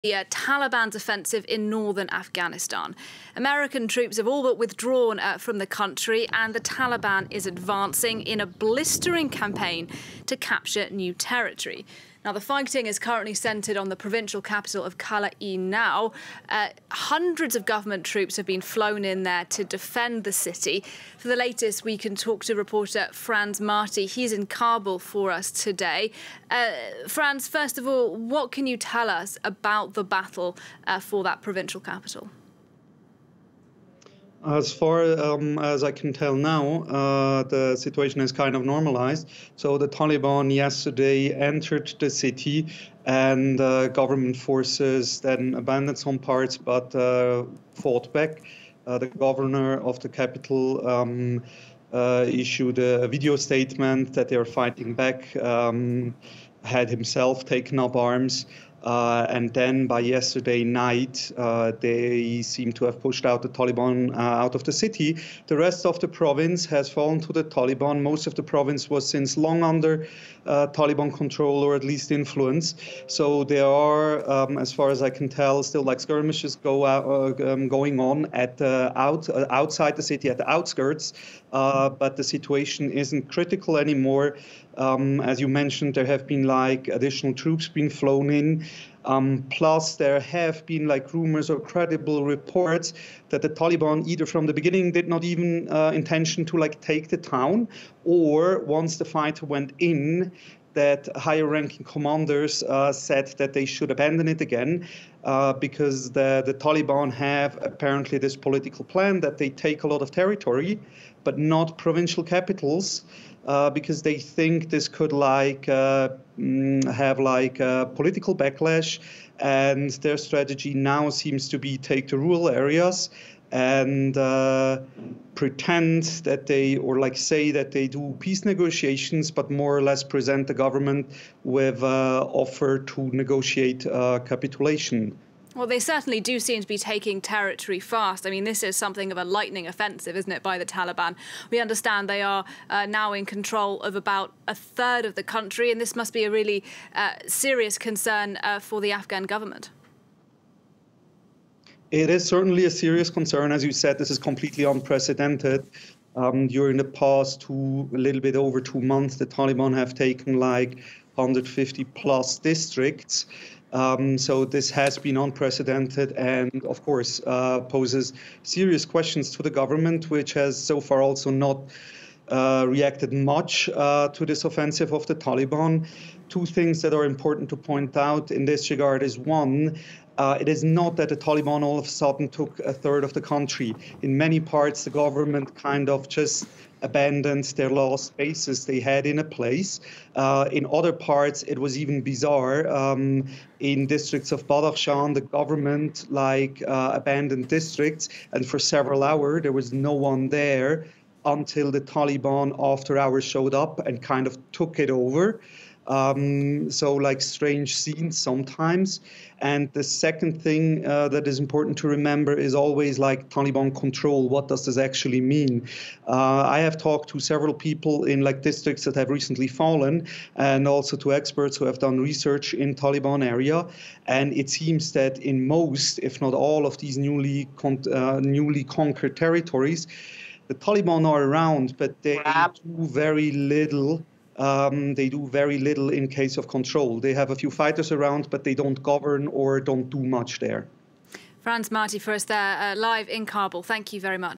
the Taliban's offensive in northern Afghanistan. American troops have all but withdrawn from the country, and the Taliban is advancing in a blistering campaign to capture new territory. Now, the fighting is currently centred on the provincial capital of QALA-E-NAW. Hundreds of government troops have been flown in there to defend the city. For the latest, we can talk to reporter Franz Marty. He's in Kabul for us today. Franz, first of all, what can you tell us about the battle for that provincial capital? As far as I can tell now, the situation is kind of normalized. So the Taliban yesterday entered the city, and government forces then abandoned some parts but fought back. The governor of the capital issued a video statement that they are fighting back, had himself taken up arms. And then by yesterday night, they seem to have pushed out the Taliban out of the city. The rest of the province has fallen to the Taliban. Most of the province was since long under Taliban control, or at least influence. So there are, as far as I can tell, still like skirmishes going on at outside the city, at the outskirts. But the situation isn't critical anymore. As you mentioned, there have been like additional troops being flown in. Plus, there have been like rumors or credible reports that the Taliban either from the beginning did not even intention to like take the town, or once the fight went in, that higher-ranking commanders said that they should abandon it again, because the Taliban have apparently this political plan that they take a lot of territory, but not provincial capitals, because they think this could like have like a political backlash, and their strategy now seems to be take the rural areas and pretend that they, or like say that they do peace negotiations, but more or less present the government with offer to negotiate capitulation. Well, they certainly do seem to be taking territory fast. I mean, this is something of a lightning offensive, isn't it, by the Taliban? We understand they are now in control of about a third of the country, and this must be a really serious concern for the Afghan government. It is certainly a serious concern. As you said, this is completely unprecedented. During the past a little bit over 2 months, the Taliban have taken like 150 plus districts. So this has been unprecedented, and of course poses serious questions to the government, which has so far also not reacted much to this offensive of the Taliban. Two things that are important to point out in this regard is, one, it is not that the Taliban all of a sudden took a third of the country. In many parts, the government kind of just abandoned their last bases they had in a place. In other parts, it was even bizarre. In districts of Badghis, the government abandoned districts, and for several hours there was no one there until the Taliban after hours showed up and kind of took it over. So like strange scenes sometimes. And the second thing that is important to remember is always like Taliban control. What does this actually mean? I have talked to several people in like districts that have recently fallen, and also to experts who have done research in Taliban area. And it seems that in most, if not all, of these newly conquered territories, the Taliban are around, but they do very little. They do very little in case of control. They have a few fighters around, but they don't govern or don't do much there. Franz Marty for us there, live in Kabul. Thank you very much.